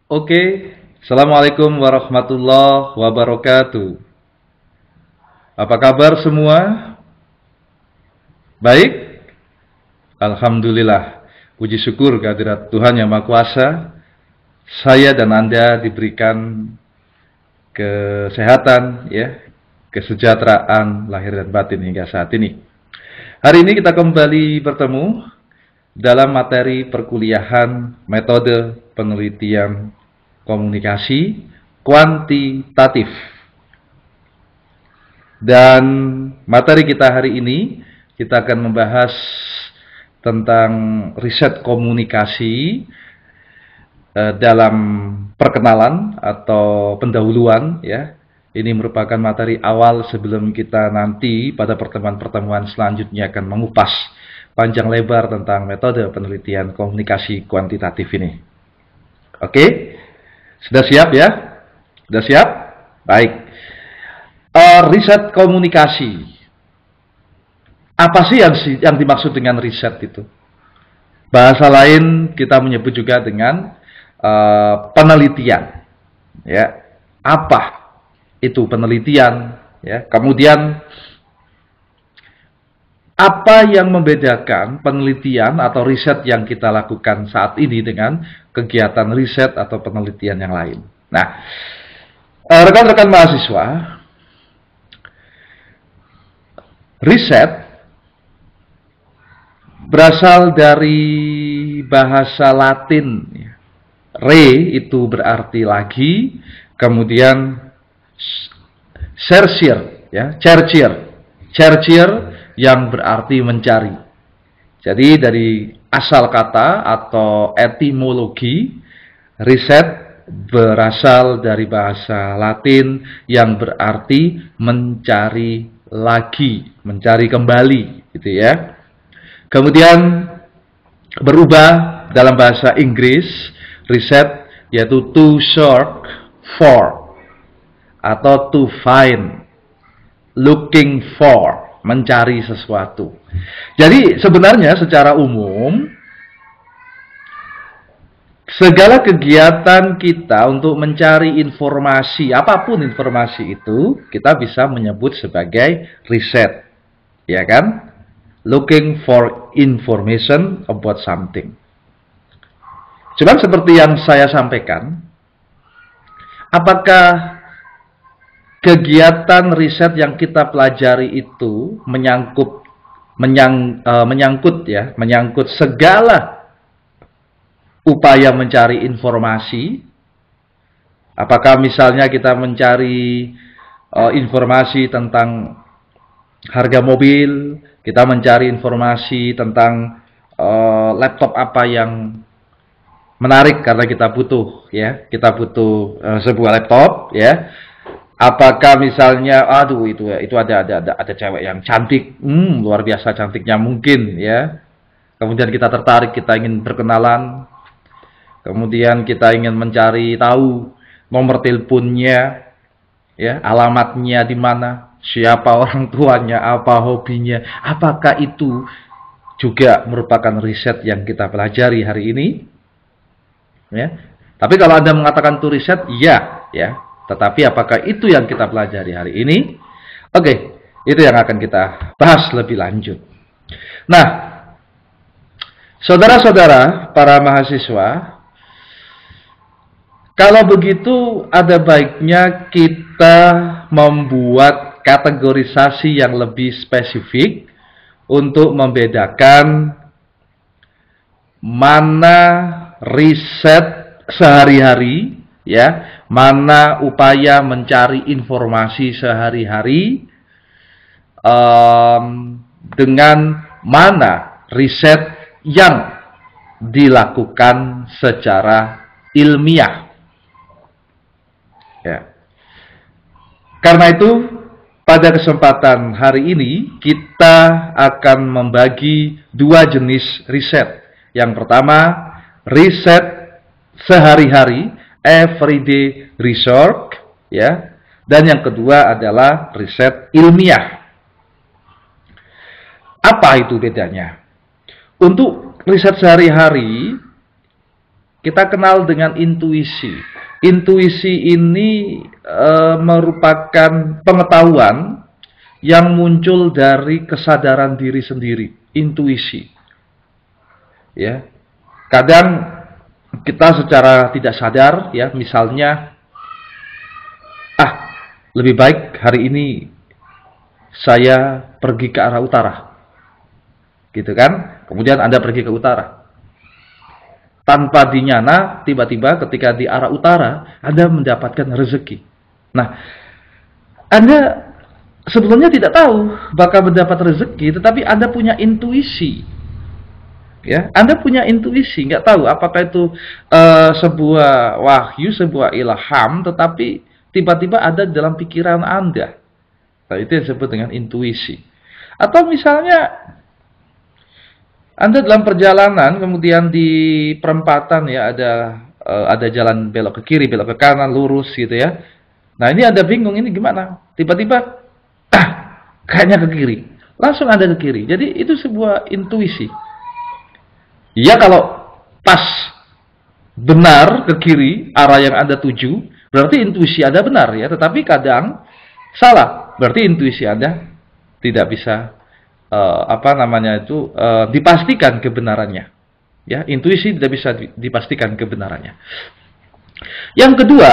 Oke, Assalamualaikum warahmatullahi wabarakatuh. Apa kabar semua? Baik? Alhamdulillah. Puji syukur kehadirat Tuhan Yang Maha Kuasa. Saya dan Anda diberikan kesehatan, kesejahteraan lahir dan batin hingga saat ini. Hari ini kita kembali bertemu dalam materi perkuliahan metode penelitian komunikasi kuantitatif. Dan materi kita hari ini, kita akan membahas tentang riset komunikasi dalam perkenalan atau pendahuluan. Ini merupakan materi awal sebelum kita nanti pada pertemuan-pertemuan selanjutnya akan mengupas panjang lebar tentang metode penelitian komunikasi kuantitatif ini. Oke? Sudah siap ya? Sudah siap? Baik. Riset komunikasi. Apa sih yang dimaksud dengan riset itu? Bahasa lain kita menyebut juga dengan penelitian. Apa itu penelitian? Kemudian apa yang membedakan penelitian atau riset yang kita lakukan saat ini dengan kegiatan riset atau penelitian yang lain? Nah, rekan-rekan mahasiswa, riset berasal dari bahasa Latin. Re itu berarti lagi, kemudian chercher, chercher yang berarti mencari. Jadi dari asal kata atau etimologi, riset berasal dari bahasa Latin yang berarti mencari lagi, mencari kembali, gitu ya. Kemudian berubah dalam bahasa Inggris, riset yaitu to search for atau to find, looking for, mencari sesuatu. Jadi sebenarnya secara umum segala kegiatan kita untuk mencari informasi, apapun informasi itu, kita bisa menyebut sebagai riset. Ya kan? Looking for information about something. Cuman seperti yang saya sampaikan, apakah kegiatan riset yang kita pelajari itu menyangkut segala upaya mencari informasi? Apakah misalnya kita mencari informasi tentang harga mobil, kita mencari informasi tentang laptop apa yang menarik karena kita butuh, sebuah laptop, Apakah misalnya, itu ada cewek yang cantik, luar biasa cantiknya mungkin, Kemudian kita tertarik, kita ingin berkenalan. Kemudian kita ingin mencari tahu nomor teleponnya, alamatnya di mana, siapa orang tuanya, apa hobinya. Apakah itu juga merupakan riset yang kita pelajari hari ini? Tapi kalau Anda mengatakan itu riset, ya. Tetapi apakah itu yang kita pelajari hari ini? Oke, itu yang akan kita bahas lebih lanjut. Nah, saudara-saudara, para mahasiswa, kalau begitu ada baiknya kita membuat kategorisasi yang lebih spesifik untuk membedakan mana riset sehari-hari, mana upaya mencari informasi sehari-hari, dengan mana riset yang dilakukan secara ilmiah. Karena itu, pada kesempatan hari ini kita akan membagi dua jenis riset. Yang pertama, riset sehari-hari, everyday research, dan yang kedua adalah riset ilmiah. Apa itu bedanya? Untuk riset sehari-hari, kita kenal dengan intuisi. Intuisi ini merupakan pengetahuan yang muncul dari kesadaran diri sendiri. Intuisi. Ya. Kadang kita secara tidak sadar, ya, misalnya, lebih baik hari ini saya pergi ke arah utara, gitu kan? Kemudian Anda pergi ke utara. Tanpa dinyana, tiba-tiba ketika di arah utara, Anda mendapatkan rezeki. Nah, Anda sebelumnya tidak tahu bakal mendapat rezeki, tetapi Anda punya intuisi. Ya, Anda punya intuisi, nggak tahu apakah itu sebuah wahyu, sebuah ilham, tetapi tiba-tiba ada dalam pikiran Anda. Nah, itu yang disebut dengan intuisi. Atau misalnya Anda dalam perjalanan, kemudian di perempatan, ya, ada jalan belok ke kiri, belok ke kanan, lurus gitu ya. Nah, ini Anda bingung, ini gimana? Tiba-tiba kayaknya ke kiri. Langsung Anda ke kiri. Jadi itu sebuah intuisi. Ya, kalau pas benar ke kiri, arah yang Anda tuju, berarti intuisi Anda benar, ya. Tetapi kadang salah, berarti intuisi Anda tidak bisa dipastikan kebenarannya. Ya, intuisi tidak bisa dipastikan kebenarannya. Yang kedua,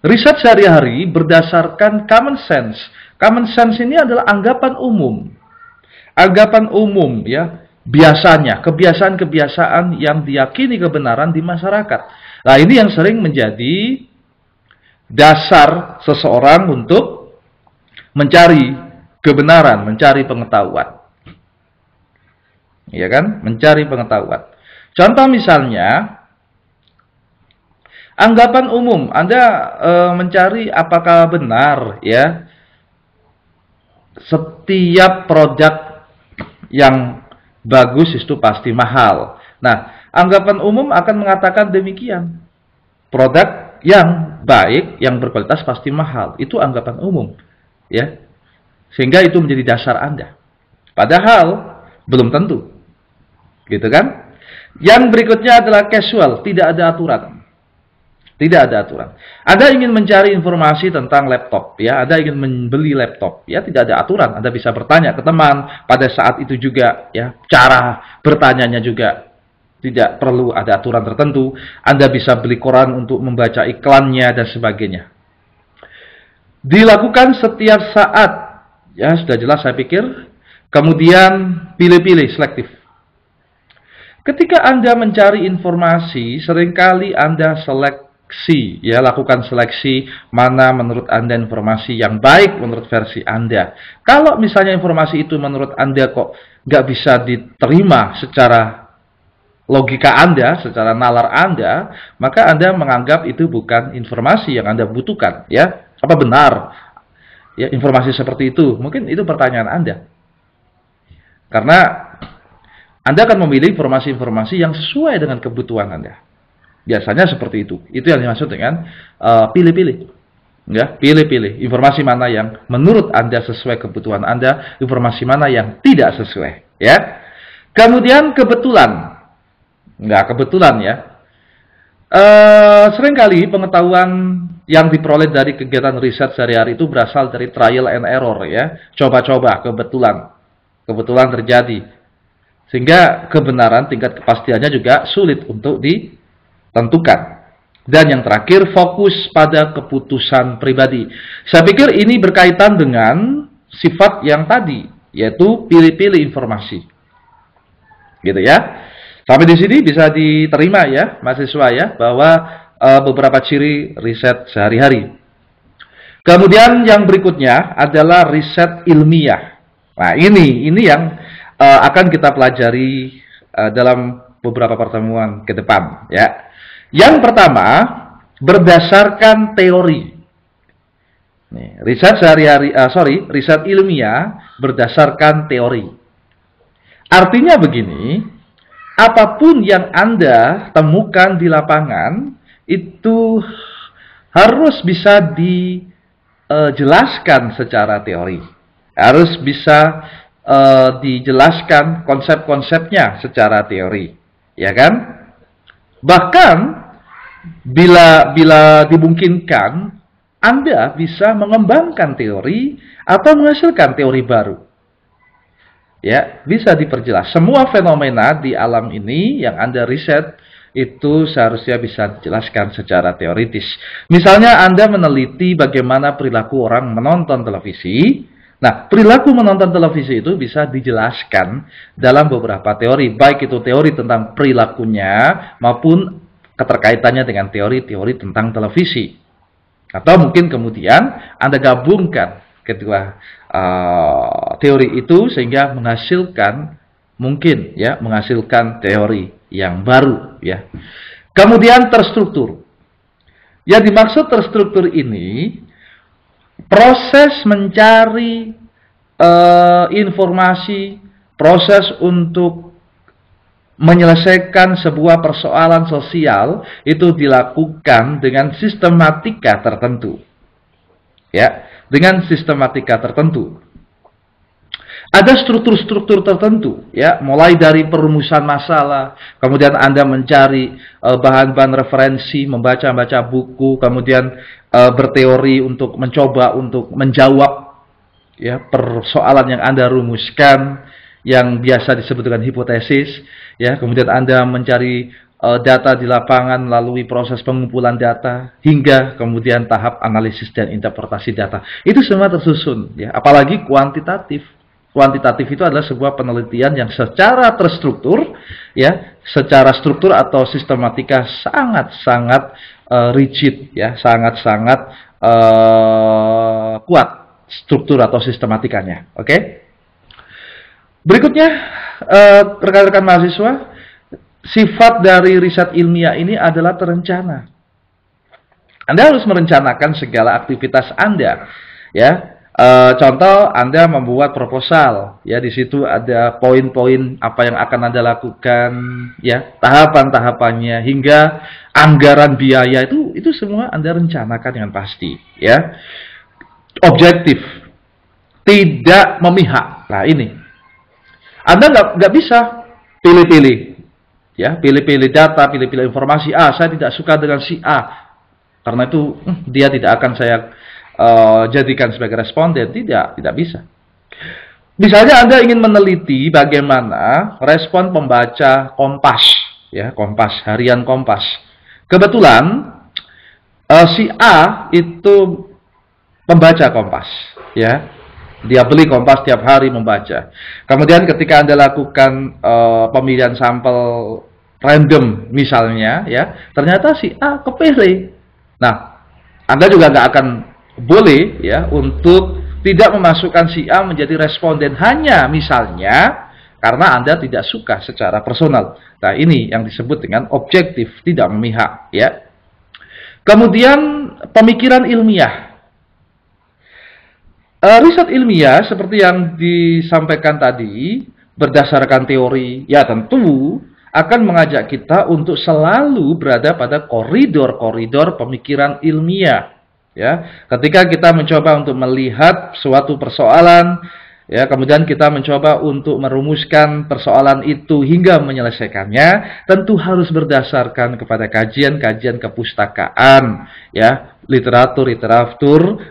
riset sehari-hari berdasarkan common sense. Common sense ini adalah anggapan umum. Anggapan umum, ya. Biasanya, kebiasaan-kebiasaan yang diyakini kebenaran di masyarakat. Nah, ini yang sering menjadi dasar seseorang untuk mencari kebenaran, mencari pengetahuan. Ya kan? Mencari pengetahuan. Contoh misalnya, anggapan umum, Anda mencari apakah benar, ya, setiap produk yang bagus itu pasti mahal. Nah, anggapan umum akan mengatakan demikian. Produk yang baik, yang berkualitas pasti mahal. Itu anggapan umum, ya. Sehingga itu menjadi dasar Anda. Padahal belum tentu. Gitu kan? Yang berikutnya adalah casual, tidak ada aturan. Tidak ada aturan. Anda ingin mencari informasi tentang laptop, ya, Anda ingin membeli laptop, ya, tidak ada aturan. Anda bisa bertanya ke teman pada saat itu juga, ya. Cara bertanyanya juga tidak perlu ada aturan tertentu. Anda bisa beli koran untuk membaca iklannya dan sebagainya. Dilakukan setiap saat, ya, sudah jelas saya pikir. Kemudian pilih-pilih, selektif. Ketika Anda mencari informasi, seringkali Anda ya, lakukan seleksi mana menurut Anda informasi yang baik menurut versi Anda. Kalau misalnya informasi itu menurut Anda kok nggak bisa diterima secara logika Anda, secara nalar Anda, maka Anda menganggap itu bukan informasi yang Anda butuhkan, ya. Apa benar, ya, informasi seperti itu? Mungkin itu pertanyaan Anda. Karena Anda akan memilih informasi-informasi yang sesuai dengan kebutuhan Anda. Biasanya seperti itu. Itu yang dimaksud dengan pilih-pilih. Ya, pilih-pilih. Informasi mana yang menurut Anda sesuai kebutuhan Anda, informasi mana yang tidak sesuai. Ya. Kemudian kebetulan. Enggak kebetulan, ya. Seringkali pengetahuan yang diperoleh dari kegiatan riset sehari-hari itu berasal dari trial and error, ya. Coba-coba, kebetulan terjadi. Sehingga kebenaran tingkat kepastiannya juga sulit untuk tentukan. Dan yang terakhir, fokus pada keputusan pribadi. Saya pikir ini berkaitan dengan sifat yang tadi, yaitu pilih-pilih informasi. Gitu ya. Sampai di sini bisa diterima, ya, mahasiswa, ya, bahwa beberapa ciri riset sehari-hari. Kemudian yang berikutnya adalah riset ilmiah. Nah, ini yang akan kita pelajari dalam beberapa pertemuan ke depan, ya. Yang pertama, berdasarkan teori. Nih, riset ilmiah berdasarkan teori. Artinya begini, apapun yang Anda temukan di lapangan itu harus bisa dijelaskan secara teori. Harus bisa dijelaskan konsep-konsepnya secara teori, ya kan? Bahkan bila dimungkinkan, Anda bisa mengembangkan teori atau menghasilkan teori baru. Ya, bisa diperjelas. Semua fenomena di alam ini yang Anda riset itu seharusnya bisa dijelaskan secara teoritis. Misalnya Anda meneliti bagaimana perilaku orang menonton televisi. Nah, perilaku menonton televisi itu bisa dijelaskan dalam beberapa teori, baik itu teori tentang perilakunya maupun keterkaitannya dengan teori-teori tentang televisi. Atau mungkin kemudian Anda gabungkan kedua teori itu sehingga menghasilkan teori yang baru, ya. Kemudian terstruktur. Yang dimaksud terstruktur ini proses mencari informasi, proses untuk menyelesaikan sebuah persoalan sosial itu dilakukan dengan sistematika tertentu. Ya, dengan sistematika tertentu. Ada struktur-struktur tertentu, ya, mulai dari perumusan masalah, kemudian Anda mencari bahan-bahan referensi, membaca-baca buku, kemudian berteori untuk mencoba untuk menjawab, ya, persoalan yang Anda rumuskan, yang biasa disebut dengan hipotesis, ya. Kemudian Anda mencari data di lapangan melalui proses pengumpulan data hingga kemudian tahap analisis dan interpretasi data. Itu semua tersusun, ya. Apalagi kuantitatif. Kuantitatif itu adalah sebuah penelitian yang secara terstruktur, ya, secara struktur atau sistematika sangat-sangat rigid, ya, sangat-sangat kuat struktur atau sistematikanya. Oke? Berikutnya, rekan-rekan mahasiswa, sifat dari riset ilmiah ini adalah terencana. Anda harus merencanakan segala aktivitas Anda, ya. Contoh, Anda membuat proposal, ya, di situ ada poin-poin apa yang akan Anda lakukan, ya, tahapan-tahapannya hingga anggaran biaya itu semua Anda rencanakan dengan pasti, ya. Objektif, tidak memihak. Nah, ini Anda nggak bisa pilih-pilih, ya, pilih-pilih data, pilih-pilih informasi. Saya tidak suka dengan si A, karena itu dia tidak akan saya jadikan sebagai responden. Tidak bisa. Misalnya Anda ingin meneliti bagaimana respon pembaca Kompas, ya, Kompas, harian Kompas. Kebetulan si A itu pembaca Kompas, ya. Dia beli Kompas tiap hari membaca. Kemudian ketika Anda lakukan pemilihan sampel random misalnya, ya, ternyata si A kepilih. Nah, Anda juga nggak akan boleh, ya, untuk tidak memasukkan si A menjadi responden hanya misalnya karena Anda tidak suka secara personal. Nah, ini yang disebut dengan objektif, tidak memihak, ya. Kemudian pemikiran ilmiah. Riset ilmiah seperti yang disampaikan tadi berdasarkan teori, ya, tentu akan mengajak kita untuk selalu berada pada koridor-koridor pemikiran ilmiah. Ya, ketika kita mencoba untuk melihat suatu persoalan, ya, kemudian kita mencoba untuk merumuskan persoalan itu hingga menyelesaikannya, tentu harus berdasarkan kepada kajian-kajian kepustakaan, ya, literatur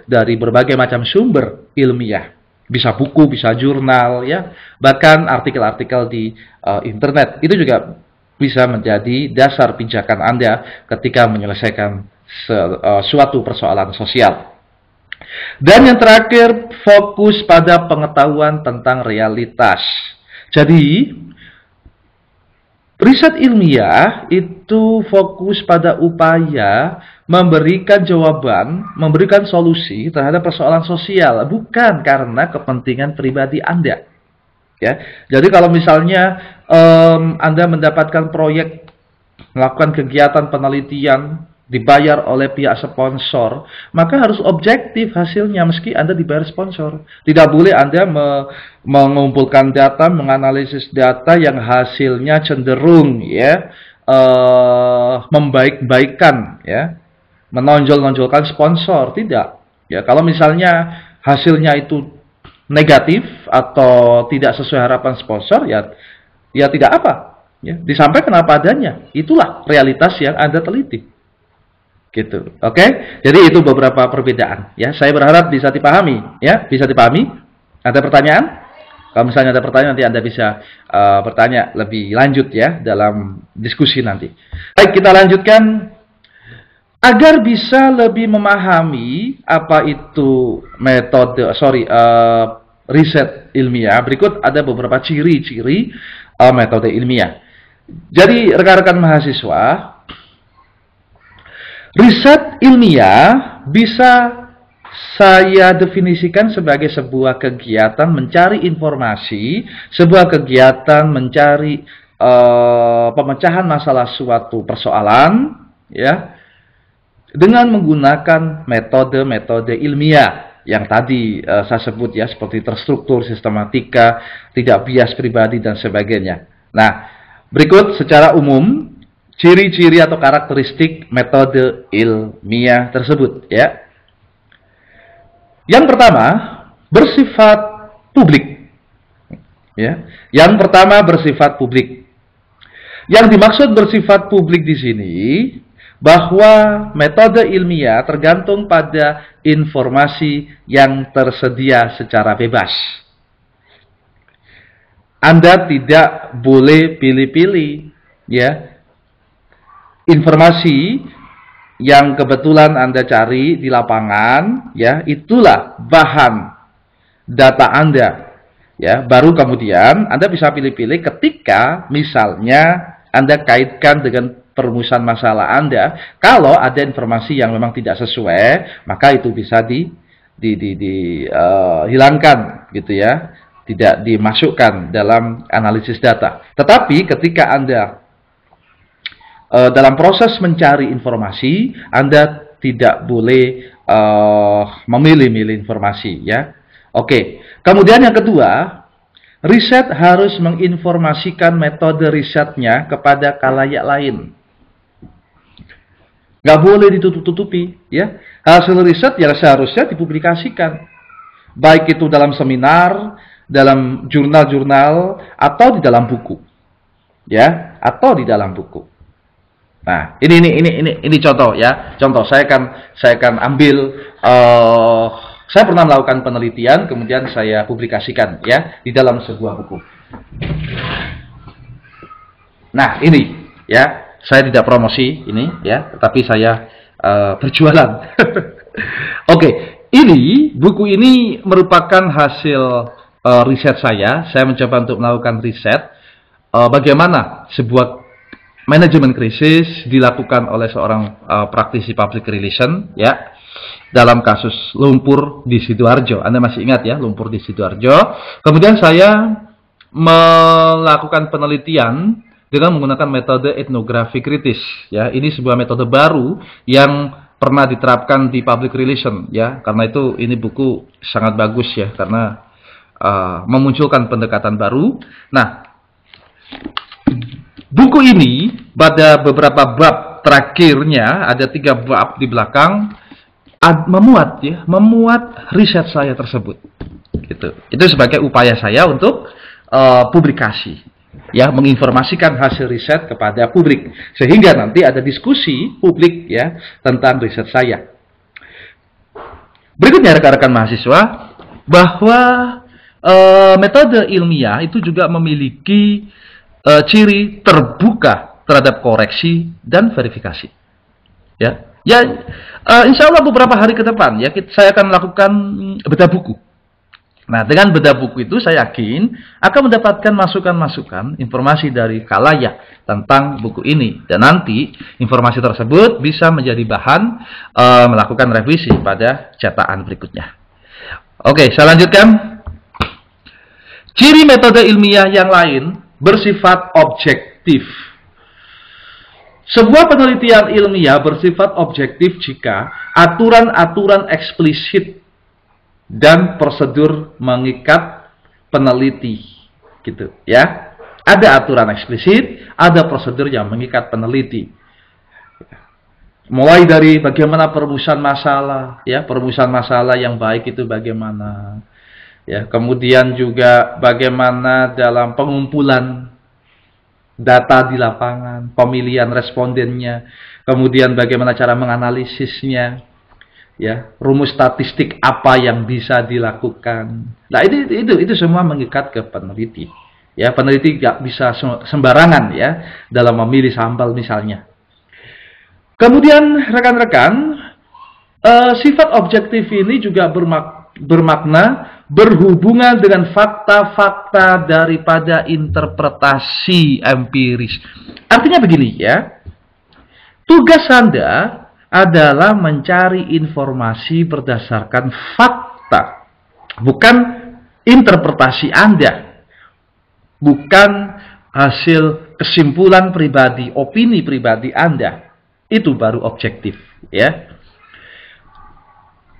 dari berbagai macam sumber ilmiah. Bisa buku, bisa jurnal, ya, bahkan artikel-artikel di internet. Itu juga bisa menjadi dasar pijakan Anda ketika menyelesaikan suatu persoalan sosial. Dan yang terakhir, fokus pada pengetahuan tentang realitas. Jadi, riset ilmiah itu fokus pada upaya memberikan jawaban, memberikan solusi terhadap persoalan sosial, bukan karena kepentingan pribadi Anda. Ya, jadi kalau misalnya Anda mendapatkan proyek, melakukan kegiatan penelitian, dibayar oleh pihak sponsor, maka harus objektif hasilnya meski Anda dibayar sponsor. Tidak boleh Anda mengumpulkan data, menganalisis data yang hasilnya cenderung, ya, membaik-baikkan, ya, menonjol-nonjolkan sponsor. Tidak. Ya, kalau misalnya hasilnya itu negatif atau tidak sesuai harapan sponsor, ya tidak apa. Ya, disampaikan apa adanya. Itulah realitas yang Anda teliti. Gitu. Oke? Jadi itu beberapa perbedaan, ya. Saya berharap bisa dipahami, ya. Bisa dipahami? Ada pertanyaan? Kalau misalnya ada pertanyaan, nanti Anda bisa bertanya lebih lanjut, ya, dalam diskusi nanti. Baik, kita lanjutkan. Agar bisa lebih memahami apa itu riset ilmiah, berikut ada beberapa ciri-ciri metode ilmiah. Jadi rekan-rekan mahasiswa, riset ilmiah bisa saya definisikan sebagai sebuah kegiatan mencari informasi, sebuah kegiatan mencari pemecahan masalah suatu persoalan, ya, dengan menggunakan metode-metode ilmiah yang tadi saya sebut, ya, seperti terstruktur, sistematika, tidak bias pribadi, dan sebagainya. Nah, berikut secara umum ciri-ciri atau karakteristik metode ilmiah tersebut, ya. Yang pertama, bersifat publik. Ya. Yang pertama, bersifat publik. Yang dimaksud bersifat publik di sini bahwa metode ilmiah tergantung pada informasi yang tersedia secara bebas. Anda tidak boleh pilih-pilih, ya. Informasi yang kebetulan Anda cari di lapangan, ya, itulah bahan data Anda, ya. Baru kemudian Anda bisa pilih-pilih ketika misalnya Anda kaitkan dengan perumusan masalah Anda. Kalau ada informasi yang memang tidak sesuai, maka itu bisa dihilangkan, gitu, ya. Tidak dimasukkan dalam analisis data. Tetapi ketika Anda dalam proses mencari informasi, Anda tidak boleh memilih-milih informasi, ya. Oke. Kemudian yang kedua, riset harus menginformasikan metode risetnya kepada khalayak lain. Nggak boleh ditutup-tutupi, ya. Hasil riset yang seharusnya dipublikasikan, baik itu dalam seminar, dalam jurnal-jurnal, atau di dalam buku, ya, atau di dalam buku. Nah, ini contoh, ya. Contoh saya akan ambil. Saya pernah melakukan penelitian, kemudian saya publikasikan, ya, di dalam sebuah buku. Nah, ini, ya. Saya tidak promosi ini, ya, tetapi saya berjualan. Oke, buku ini merupakan hasil riset saya. Saya mencoba untuk melakukan riset bagaimana sebuah manajemen krisis dilakukan oleh seorang praktisi public relation, ya, dalam kasus lumpur di Sidoarjo. Anda masih ingat, ya, lumpur di Sidoarjo. Kemudian saya melakukan penelitian dengan menggunakan metode etnografi kritis, ya. Ini sebuah metode baru yang pernah diterapkan di public relation, ya. Karena itu ini buku sangat bagus, ya, karena memunculkan pendekatan baru. Nah, buku ini pada beberapa bab terakhirnya, ada 3 bab di belakang, memuat riset saya tersebut, gitu. Itu sebagai upaya saya untuk publikasi, ya, menginformasikan hasil riset kepada publik, sehingga nanti ada diskusi publik, ya, tentang riset saya. Berikutnya rekan-rekan mahasiswa, bahwa metode ilmiah itu juga memiliki ciri terbuka terhadap koreksi dan verifikasi, ya. Insya Allah beberapa hari ke depan, ya, saya akan melakukan bedah buku. Nah, dengan bedah buku itu saya yakin akan mendapatkan masukan-masukan, informasi dari khalayak tentang buku ini. Dan nanti informasi tersebut bisa menjadi bahan melakukan revisi pada cetakan berikutnya. Oke, saya lanjutkan. Ciri metode ilmiah yang lain bersifat objektif. Sebuah penelitian ilmiah bersifat objektif jika aturan-aturan eksplisit dan prosedur mengikat peneliti, gitu, ya. Ada aturan eksplisit, ada prosedur yang mengikat peneliti. Mulai dari bagaimana perumusan masalah, ya, perumusan masalah yang baik itu bagaimana, ya. Kemudian juga bagaimana dalam pengumpulan data di lapangan, pemilihan respondennya, kemudian bagaimana cara menganalisisnya, ya, rumus statistik apa yang bisa dilakukan. Nah, itu semua mengikat ke peneliti. Ya, peneliti nggak bisa sembarangan ya dalam memilih sampel misalnya. Kemudian rekan-rekan, sifat objektif ini juga bermakna berhubungan dengan fakta-fakta daripada interpretasi empiris. Artinya begini ya, tugas Anda adalah mencari informasi berdasarkan fakta, bukan interpretasi Anda, bukan hasil kesimpulan pribadi, opini pribadi Anda. Itu baru objektif ya.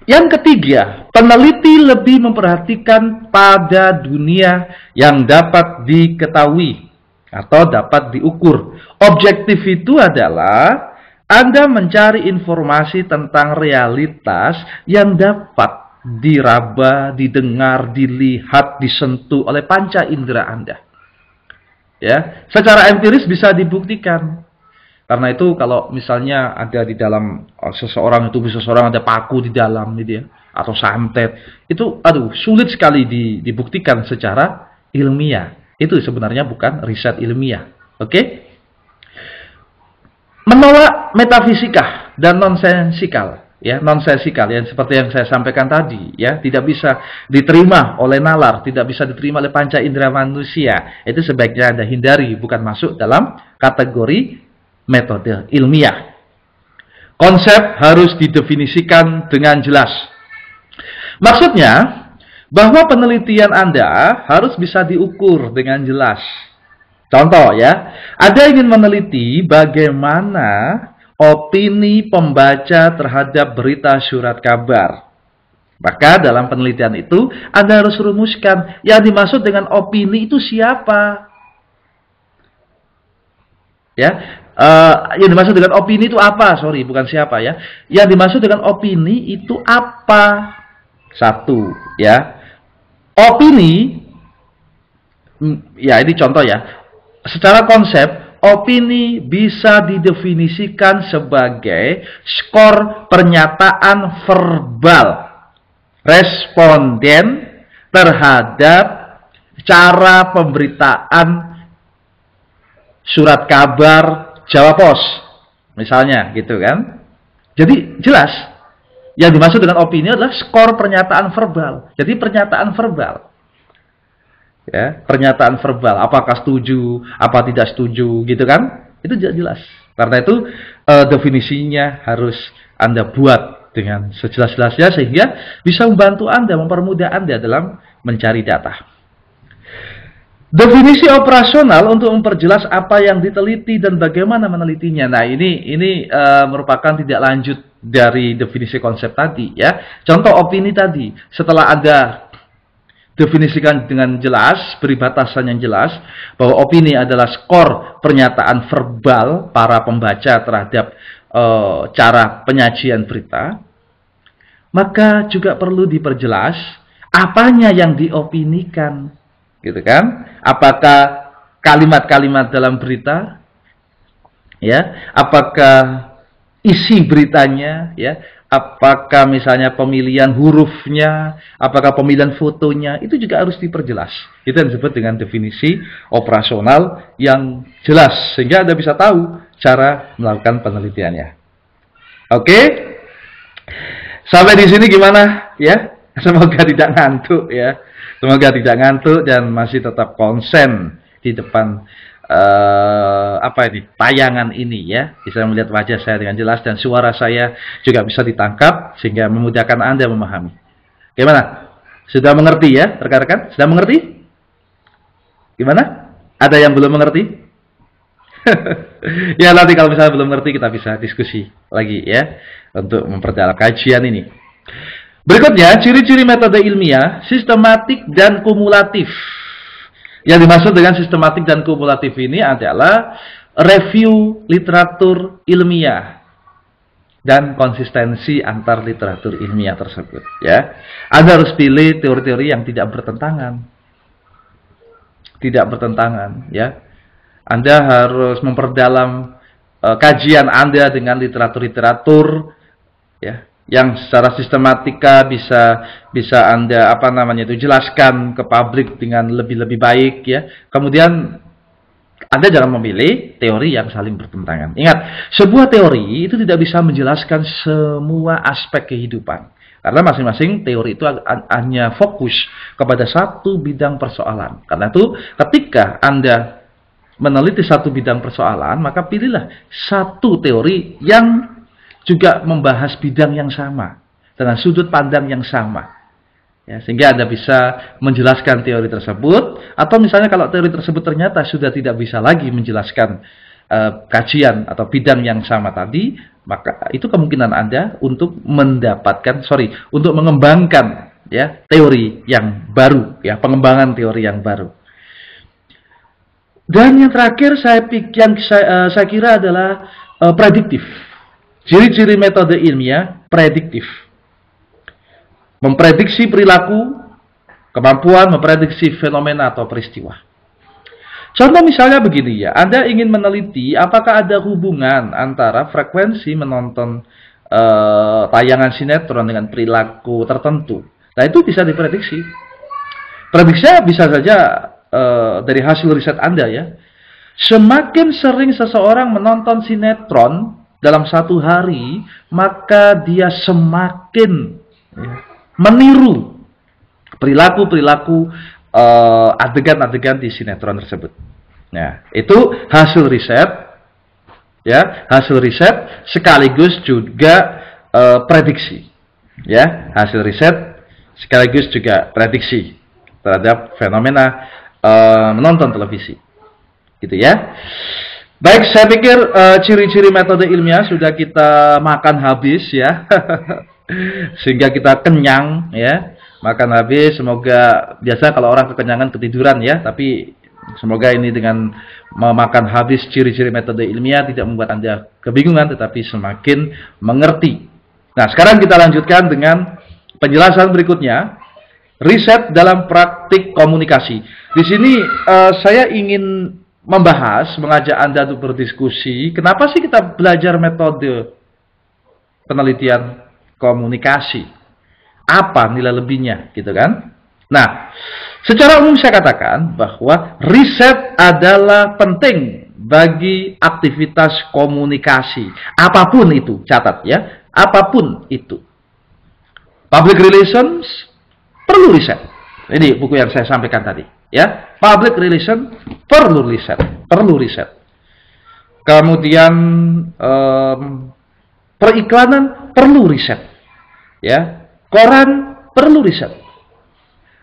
Yang ketiga, peneliti lebih memperhatikan pada dunia yang dapat diketahui atau dapat diukur. Objektif itu adalah Anda mencari informasi tentang realitas yang dapat diraba, didengar, dilihat, disentuh oleh panca indera Anda. Ya, secara empiris bisa dibuktikan. Karena itu kalau misalnya ada di dalam seseorang itu seseorang ada paku di dalam gitu ya, atau santet, itu sulit sekali dibuktikan secara ilmiah. Itu sebenarnya bukan riset ilmiah. Oke? Menolak metafisika dan nonsensikal, ya, nonsensikal yang seperti yang saya sampaikan tadi, ya, tidak bisa diterima oleh nalar, tidak bisa diterima oleh panca indera manusia. Itu sebaiknya Anda hindari, bukan masuk dalam kategori metode ilmiah. Konsep harus didefinisikan dengan jelas. Maksudnya, bahwa penelitian Anda harus bisa diukur dengan jelas. Contoh ya, Anda ingin meneliti bagaimana opini pembaca terhadap berita surat kabar. Maka dalam penelitian itu, Anda harus rumuskan yang dimaksud dengan opini itu siapa. Ya, yang dimaksud dengan opini itu apa? Sorry, bukan siapa ya. Yang dimaksud dengan opini itu apa? Satu, ya. Opini, ya ini contoh ya. Secara konsep, opini bisa didefinisikan sebagai skor pernyataan verbal responden terhadap cara pemberitaan surat kabar Jawa Pos, misalnya, gitu kan? Jadi jelas, yang dimaksud dengan opini adalah skor pernyataan verbal. Jadi pernyataan verbal, ya, pernyataan verbal. Apakah setuju, apa tidak setuju, gitu kan? Itu jelas. Karena itu definisinya harus Anda buat dengan sejelas-jelasnya sehingga bisa membantu Anda, mempermudah Anda dalam mencari data. Definisi operasional untuk memperjelas apa yang diteliti dan bagaimana menelitinya. Nah, ini merupakan tindak lanjut dari definisi konsep tadi ya. Contoh opini tadi, setelah Anda definisikan dengan jelas, beri batasan yang jelas bahwa opini adalah skor pernyataan verbal para pembaca terhadap cara penyajian berita, maka juga perlu diperjelas apanya yang diopinikan. Gitu kan? Apakah kalimat-kalimat dalam berita, ya? Apakah isi beritanya, ya? Apakah misalnya pemilihan hurufnya, apakah pemilihan fotonya, itu juga harus diperjelas. Itu yang disebut dengan definisi operasional yang jelas sehingga Anda bisa tahu cara melakukan penelitiannya. Oke? Sampai di sini gimana, ya? Semoga tidak ngantuk, ya. Semoga tidak ngantuk dan masih tetap konsen di depan tayangan ini ya. Bisa melihat wajah saya dengan jelas dan suara saya juga bisa ditangkap sehingga memudahkan Anda memahami. Gimana? Sudah mengerti ya, rekan-rekan? Sudah mengerti? Gimana? Ada yang belum mengerti? Ya, nanti kalau misalnya belum mengerti kita bisa diskusi lagi ya untuk memperdalam kajian ini. Berikutnya, ciri-ciri metode ilmiah, sistematik dan kumulatif. Yang dimaksud dengan sistematik dan kumulatif ini adalah review literatur ilmiah dan konsistensi antar literatur ilmiah tersebut. Ya, Anda harus pilih teori-teori yang tidak bertentangan, ya. Anda harus memperdalam kajian Anda dengan literatur-literatur ya, yang secara sistematika bisa Anda jelaskan ke publik dengan lebih baik ya. Kemudian Anda jangan memilih teori yang saling bertentangan. Ingat, sebuah teori itu tidak bisa menjelaskan semua aspek kehidupan. Karena masing-masing teori itu hanya fokus kepada satu bidang persoalan. Karena itu, ketika Anda meneliti satu bidang persoalan, maka pilihlah satu teori yang juga membahas bidang yang sama, dengan sudut pandang yang sama. Ya, sehingga Anda bisa menjelaskan teori tersebut, atau misalnya kalau teori tersebut ternyata sudah tidak bisa lagi menjelaskan kajian atau bidang yang sama tadi, maka itu kemungkinan Anda untuk untuk mengembangkan ya teori yang baru, ya, pengembangan teori yang baru. Dan yang terakhir saya kira adalah prediktif. Ciri-ciri metode ilmiah prediktif. Memprediksi perilaku, kemampuan memprediksi fenomena atau peristiwa. Contoh misalnya begini ya, Anda ingin meneliti apakah ada hubungan antara frekuensi menonton tayangan sinetron dengan perilaku tertentu. Nah, itu bisa diprediksi. Prediksinya bisa saja dari hasil riset Anda ya. Semakin sering seseorang menonton sinetron dalam satu hari, maka dia semakin meniru perilaku-perilaku adegan-adegan di sinetron tersebut. Nah, itu hasil riset, ya, hasil riset sekaligus juga prediksi, ya, hasil riset sekaligus juga prediksi terhadap fenomena menonton televisi, gitu ya. Baik, saya pikir ciri-ciri metode ilmiah sudah kita makan habis ya. Sehingga kita kenyang ya, makan habis. Semoga, biasa kalau orang kekenyangan ketiduran ya, tapi semoga ini dengan memakan habis ciri-ciri metode ilmiah tidak membuat Anda kebingungan, tetapi semakin mengerti. Nah, sekarang kita lanjutkan dengan penjelasan berikutnya, riset dalam praktik komunikasi. Di sini saya ingin mengajak Anda untuk berdiskusi, kenapa sih kita belajar metode penelitian komunikasi? Apa nilai lebihnya, gitu kan? Nah, secara umum saya katakan bahwa riset adalah penting bagi aktivitas komunikasi. Apapun itu, catat ya, apapun itu. Public relations perlu riset. Ini buku yang saya sampaikan tadi, ya. Public relation perlu riset. Kemudian periklanan perlu riset, ya. Koran perlu riset.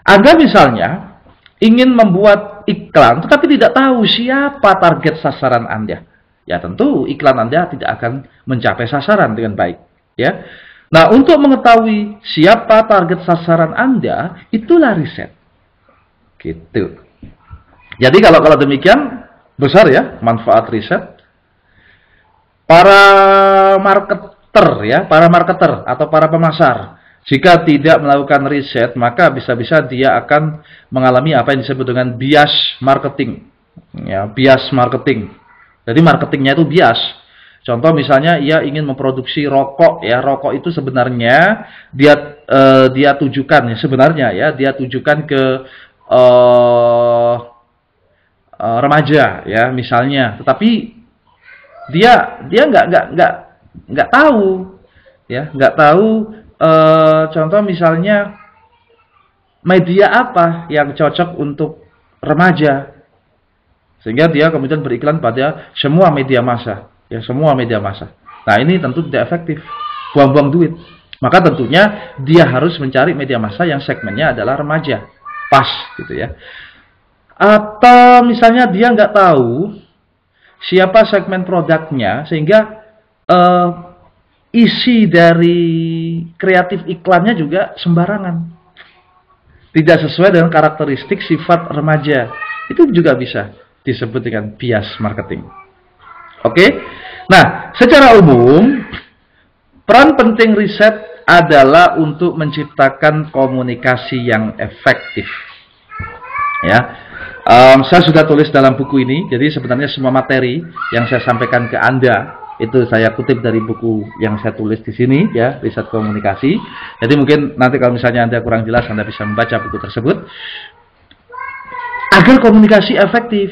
Anda misalnya ingin membuat iklan tetapi tidak tahu siapa target sasaran Anda, ya tentu iklan Anda tidak akan mencapai sasaran dengan baik, ya. Nah, untuk mengetahui siapa target sasaran Anda, itulah riset, gitu. Jadi kalau demikian, besar ya manfaat riset. Para marketer atau para pemasar, jika tidak melakukan riset, maka bisa-bisa dia akan mengalami apa yang disebut dengan bias marketing. Ya, bias marketing. Jadi marketingnya itu bias. Contoh misalnya ia ingin memproduksi rokok, ya, rokok itu sebenarnya dia tujukan ya, sebenarnya ya dia tujukan ke remaja ya misalnya, tetapi dia nggak tahu ya, contoh misalnya media apa yang cocok untuk remaja, sehingga dia kemudian beriklan pada semua media massa, ya, semua media massa. Nah, ini tentu tidak efektif, buang-buang duit. Maka tentunya dia harus mencari media massa yang segmennya adalah remaja, pas gitu ya. Atau misalnya dia nggak tahu siapa segmen produknya, sehingga isi dari kreatif iklannya juga sembarangan, tidak sesuai dengan karakteristik sifat remaja. Itu juga bisa disebut dengan bias marketing. Oke? Nah, secara umum peran penting riset adalah untuk menciptakan komunikasi yang efektif. Ya. Saya sudah tulis dalam buku ini, jadi sebenarnya semua materi yang saya sampaikan ke Anda itu saya kutip dari buku yang saya tulis di sini, ya, riset komunikasi. Jadi mungkin nanti kalau misalnya Anda kurang jelas, Anda bisa membaca buku tersebut. Agar komunikasi efektif.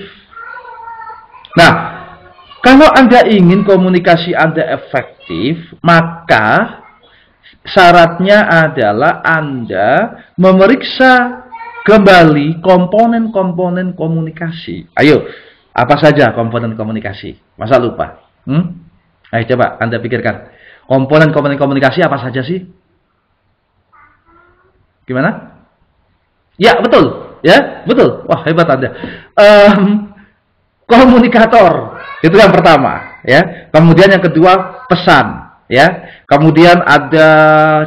Nah, kalau Anda ingin komunikasi Anda efektif, maka syaratnya adalah Anda memeriksa kembali komponen-komponen komunikasi. Ayo, apa saja komponen komunikasi? Masa lupa? Ayo coba Anda pikirkan. Komponen-komponen komunikasi apa saja sih? Gimana? Ya, betul. Ya, betul. Wah, hebat Anda. Komunikator. Itu yang pertama, ya. Kemudian yang kedua, pesan, ya. Kemudian ada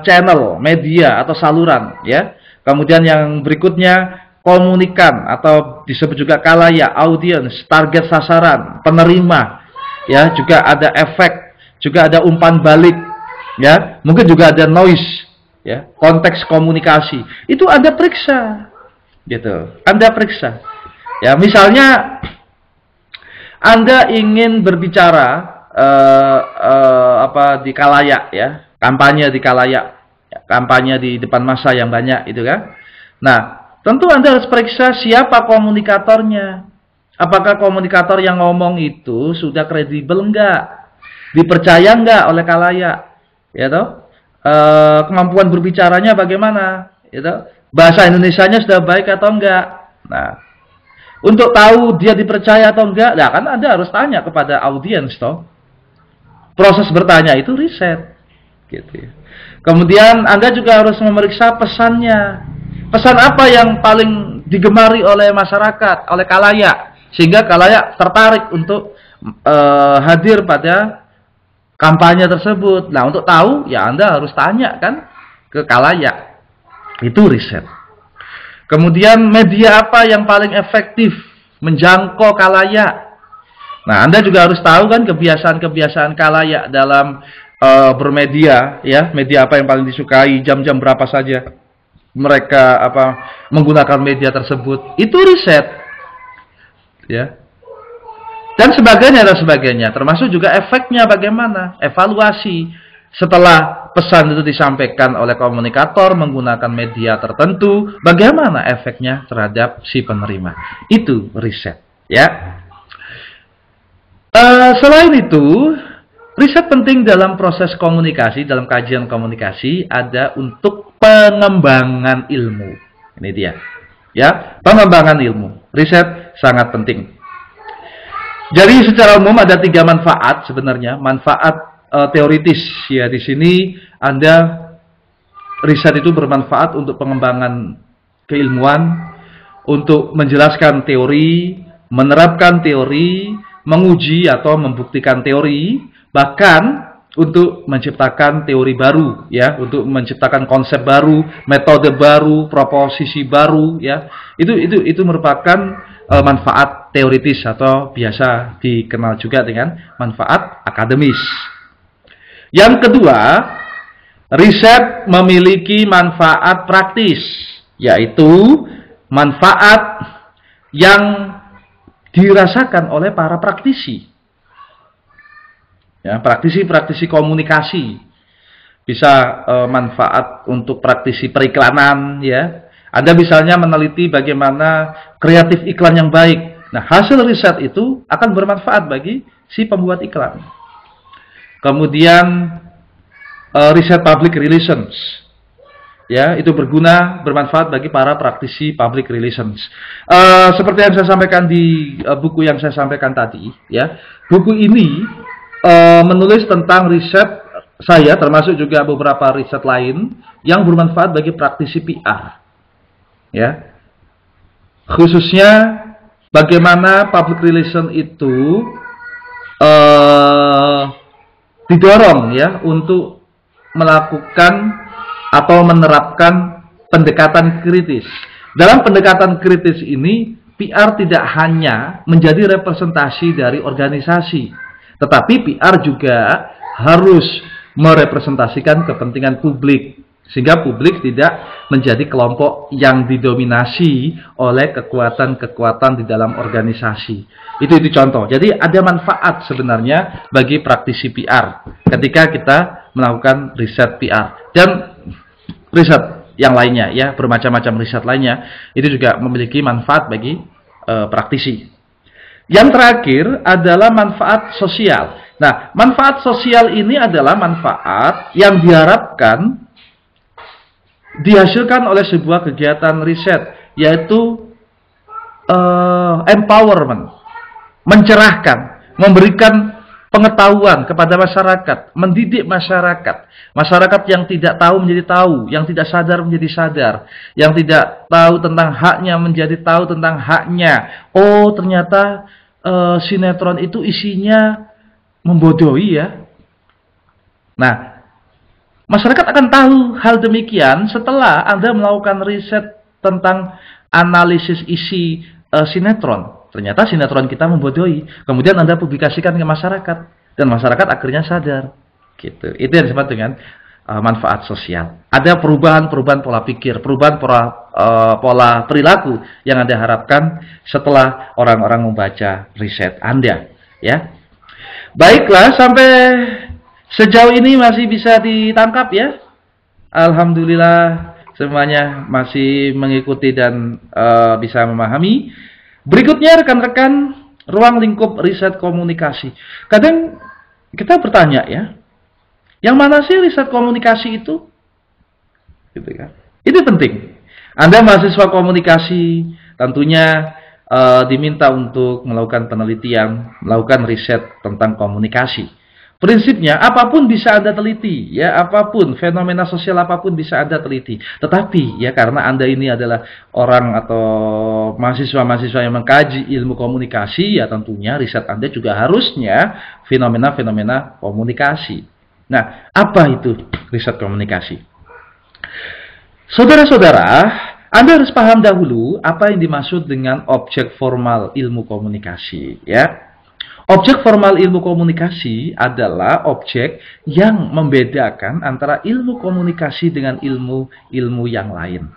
channel, media atau saluran, ya. Kemudian yang berikutnya komunikan atau disebut juga khalayak, audiens, target sasaran, penerima, ya. Juga ada efek, juga ada umpan balik, ya. Mungkin juga ada noise, ya. Konteks komunikasi. Itu Anda periksa, gitu. Anda periksa, ya. Misalnya Anda ingin berbicara di khalayak, ya, kampanye di khalayak, ya, kampanye di depan massa yang banyak, itu kan. Nah, tentu Anda harus periksa siapa komunikatornya. Apakah komunikator yang ngomong itu sudah kredibel enggak, dipercaya enggak oleh khalayak, ya toh? Kemampuan berbicaranya bagaimana, ya toh? Bahasa Indonesianya sudah baik atau enggak. Nah, untuk tahu dia dipercaya atau enggak, nah kan Anda harus tanya kepada audiens toh. Proses bertanya itu riset, gitu. Kemudian Anda juga harus memeriksa pesannya. Pesan apa yang paling digemari oleh masyarakat, oleh khalayak, sehingga khalayak tertarik untuk hadir pada kampanye tersebut. Nah, untuk tahu ya Anda harus tanya kan ke khalayak. Itu riset. Kemudian media apa yang paling efektif menjangkau khalayak. Nah, Anda juga harus tahu kan kebiasaan-kebiasaan khalayak dalam bermedia, ya. Media apa yang paling disukai, jam-jam berapa saja mereka menggunakan media tersebut. Itu riset. Ya. Dan sebagainya dan sebagainya, termasuk juga efeknya bagaimana, evaluasi setelah pesan itu disampaikan oleh komunikator menggunakan media tertentu, bagaimana efeknya terhadap si penerima. Itu riset, ya. Selain itu, riset penting dalam proses komunikasi, dalam kajian komunikasi ada untuk pengembangan ilmu. Ini dia, ya, pengembangan ilmu. Riset sangat penting. Jadi secara umum ada 3 manfaat sebenarnya, manfaat teoritis, ya. Di sini Anda riset itu bermanfaat untuk pengembangan keilmuan, untuk menjelaskan teori, menerapkan teori, menguji atau membuktikan teori, bahkan untuk menciptakan teori baru, ya, untuk menciptakan konsep baru, metode baru, proposisi baru, ya. Itu merupakan manfaat teoritis atau biasa dikenal juga dengan manfaat akademis. Yang kedua, riset memiliki manfaat praktis, yaitu manfaat yang dirasakan oleh para praktisi. Ya, praktisi komunikasi. Bisa manfaat untuk praktisi periklanan, ya. Anda misalnya meneliti bagaimana kreatif iklan yang baik. Nah, hasil riset itu akan bermanfaat bagi si pembuat iklan. Kemudian riset public relations, ya, itu bermanfaat bagi para praktisi public relations. Seperti yang saya sampaikan di buku yang saya sampaikan tadi, ya, buku ini menulis tentang riset saya, termasuk juga beberapa riset lain yang bermanfaat bagi praktisi PR, ya, khususnya bagaimana public relation itu didorong, ya, untuk melakukan atau menerapkan pendekatan kritis. Dalam pendekatan kritis ini, PR tidak hanya menjadi representasi dari organisasi, tetapi PR juga harus merepresentasikan kepentingan publik. Sehingga publik tidak menjadi kelompok yang didominasi oleh kekuatan-kekuatan di dalam organisasi. Itu contoh. Jadi ada manfaat sebenarnya bagi praktisi PR ketika kita melakukan riset PR. Dan riset yang lainnya, ya, bermacam-macam riset lainnya, itu juga memiliki manfaat bagi praktisi. Yang terakhir adalah manfaat sosial. Nah, manfaat sosial ini adalah manfaat yang diharapkan dihasilkan oleh sebuah kegiatan riset, yaitu empowerment, mencerahkan, memberikan pengetahuan kepada masyarakat, mendidik masyarakat. Masyarakat yang tidak tahu menjadi tahu, yang tidak sadar menjadi sadar, yang tidak tahu tentang haknya menjadi tahu tentang haknya. Oh, ternyata sinetron itu isinya membodohi, ya. Nah, masyarakat akan tahu hal demikian setelah Anda melakukan riset tentang analisis isi sinetron. Ternyata sinetron kita membodohi. Kemudian Anda publikasikan ke masyarakat. Dan masyarakat akhirnya sadar. Gitu. Itu yang disebut dengan manfaat sosial. Ada perubahan-perubahan pola pikir, perubahan pola perilaku yang Anda harapkan setelah orang-orang membaca riset Anda. Ya. Baiklah, sampai sejauh ini masih bisa ditangkap, ya. Alhamdulillah semuanya masih mengikuti dan bisa memahami. Berikutnya rekan-rekan, ruang lingkup riset komunikasi. Kadang kita bertanya, ya, yang mana sih riset komunikasi itu? Gitu kan? Ini penting. Anda mahasiswa komunikasi tentunya diminta untuk melakukan penelitian, melakukan riset tentang komunikasi. Prinsipnya, apapun bisa Anda teliti, ya, apapun, fenomena sosial apapun bisa Anda teliti. Tetapi, ya, karena Anda ini adalah orang atau mahasiswa-mahasiswa yang mengkaji ilmu komunikasi, ya tentunya riset Anda juga harusnya fenomena-fenomena komunikasi. Nah, apa itu riset komunikasi? Saudara-saudara, Anda harus paham dahulu apa yang dimaksud dengan objek formal ilmu komunikasi, ya. Objek formal ilmu komunikasi adalah objek yang membedakan antara ilmu komunikasi dengan ilmu-ilmu yang lain.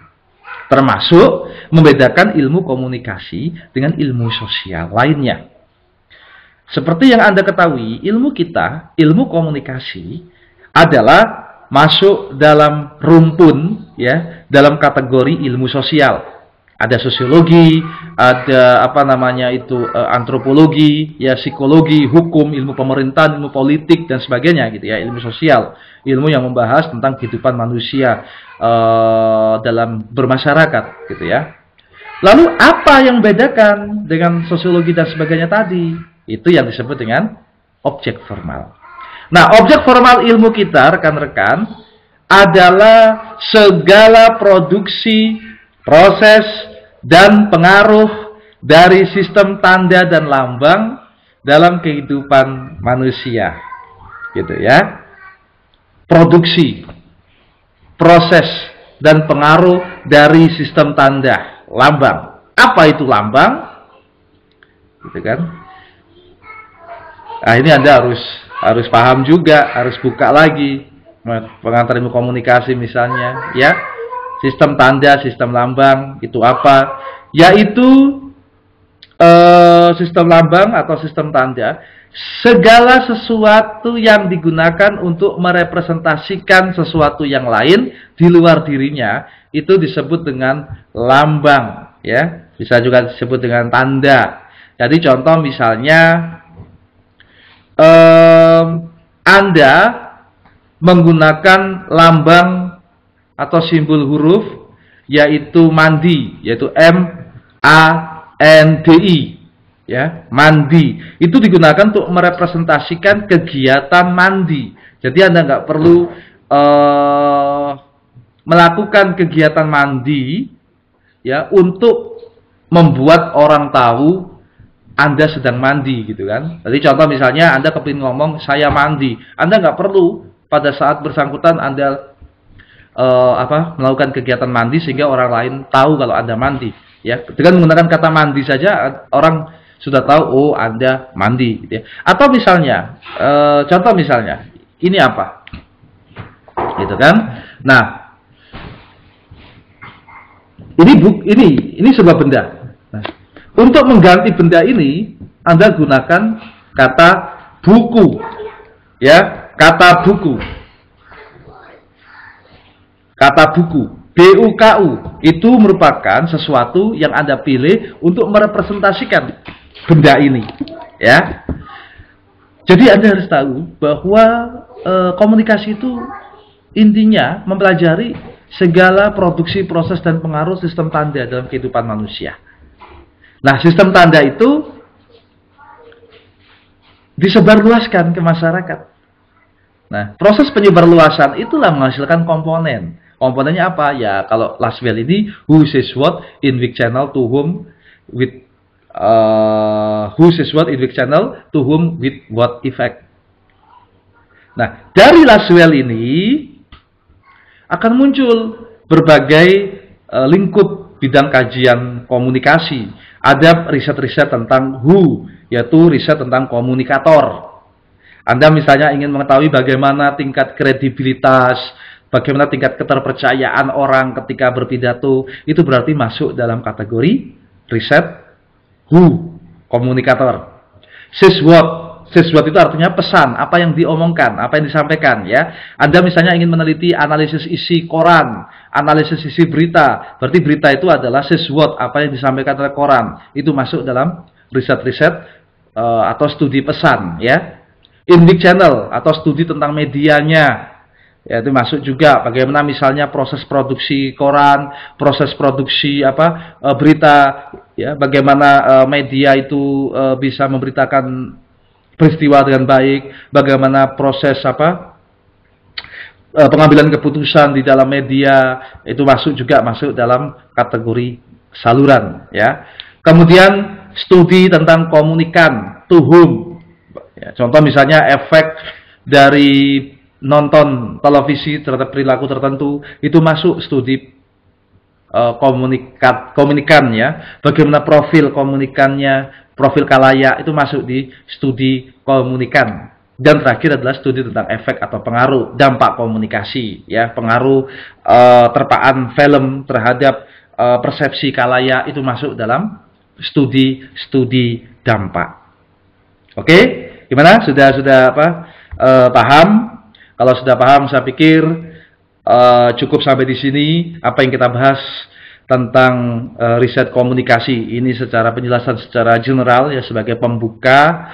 Termasuk membedakan ilmu komunikasi dengan ilmu sosial lainnya. Seperti yang Anda ketahui, ilmu kita, ilmu komunikasi adalah masuk dalam rumpun, ya, dalam kategori ilmu sosial. Ada sosiologi, ada antropologi, ya, psikologi, hukum, ilmu pemerintahan, ilmu politik dan sebagainya, gitu ya, ilmu sosial, ilmu yang membahas tentang kehidupan manusia dalam bermasyarakat, gitu ya. Lalu apa yang membedakan dengan sosiologi dan sebagainya tadi? Itu yang disebut dengan objek formal. Nah, objek formal ilmu kita, rekan-rekan, adalah segala produksi, proses, dan pengaruh dari sistem tanda dan lambang dalam kehidupan manusia. Gitu ya. Produksi, proses, dan pengaruh dari sistem tanda, lambang. Apa itu lambang? Gitu kan. Nah, ini Anda harus paham juga, harus buka lagi pengantar ilmu komunikasi misalnya, ya. Sistem tanda, sistem lambang, itu apa? Yaitu sistem lambang atau sistem tanda, segala sesuatu yang digunakan untuk merepresentasikan sesuatu yang lain di luar dirinya, itu disebut dengan lambang, ya. Bisa juga disebut dengan tanda. Jadi contoh misalnya, Anda menggunakan lambang atau simbol huruf yaitu mandi, yaitu MANDI, ya, mandi. Itu digunakan untuk merepresentasikan kegiatan mandi. Jadi Anda nggak perlu melakukan kegiatan mandi, ya, untuk membuat orang tahu Anda sedang mandi, gitu kan. Jadi contoh misalnya Anda kepingin ngomong saya mandi, Anda nggak perlu pada saat bersangkutan Anda melakukan kegiatan mandi sehingga orang lain tahu kalau Anda mandi, ya. Dengan menggunakan kata mandi saja orang sudah tahu, oh, Anda mandi, gitu ya. Atau misalnya contoh misalnya ini apa, gitu kan. Nah, Ini sebuah benda. Nah, untuk mengganti benda ini, Anda gunakan kata buku. Ya, kata buku. Kata buku. BUKU itu merupakan sesuatu yang Anda pilih untuk merepresentasikan benda ini. Ya. Jadi Anda harus tahu bahwa komunikasi itu intinya mempelajari segala produksi, proses, dan pengaruh sistem tanda dalam kehidupan manusia. Nah, sistem tanda itu disebarluaskan ke masyarakat. Nah, proses penyebarluasan itulah menghasilkan komponen. Komponennya apa? Ya, kalau Laswell ini, who says what in which channel to whom with who says what in which channel to whom with what effect. Nah, dari Laswell ini akan muncul berbagai lingkup bidang kajian komunikasi. Ada riset-riset tentang who, yaitu riset tentang komunikator. Anda misalnya ingin mengetahui bagaimana tingkat kredibilitas, bagaimana tingkat keterpercayaan orang ketika berpidato, itu berarti masuk dalam kategori riset who, komunikator. Says what itu artinya pesan, apa yang diomongkan, apa yang disampaikan, ya. Anda misalnya ingin meneliti analisis isi koran, analisis isi berita, berarti berita itu adalah says what, apa yang disampaikan oleh koran, itu masuk dalam riset-riset atau studi pesan, ya. In which channel atau studi tentang medianya, ya, itu masuk juga. Bagaimana misalnya proses produksi koran, proses produksi berita, ya, bagaimana media itu bisa memberitakan peristiwa dengan baik, bagaimana proses pengambilan keputusan di dalam media, itu masuk dalam kategori saluran, ya. Kemudian studi tentang komunikan, to whom, ya, contoh misalnya efek dari nonton televisi terhadap perilaku tertentu, itu masuk studi komunikan, ya. Bagaimana profil komunikannya, profil kalayak, itu masuk di studi komunikan. Dan terakhir adalah studi tentang efek atau pengaruh, dampak komunikasi, ya, pengaruh terpaan film terhadap persepsi kalayak, itu masuk dalam studi dampak. Oke, gimana? Sudah paham? Kalau sudah paham, saya pikir cukup sampai di sini apa yang kita bahas tentang riset komunikasi ini secara penjelasan secara general, ya, sebagai pembuka.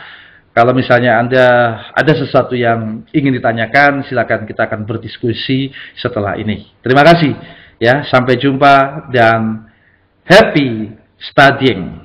Kalau misalnya Anda ada sesuatu yang ingin ditanyakan, silakan, kita akan berdiskusi setelah ini. Terima kasih, ya, sampai jumpa dan happy studying.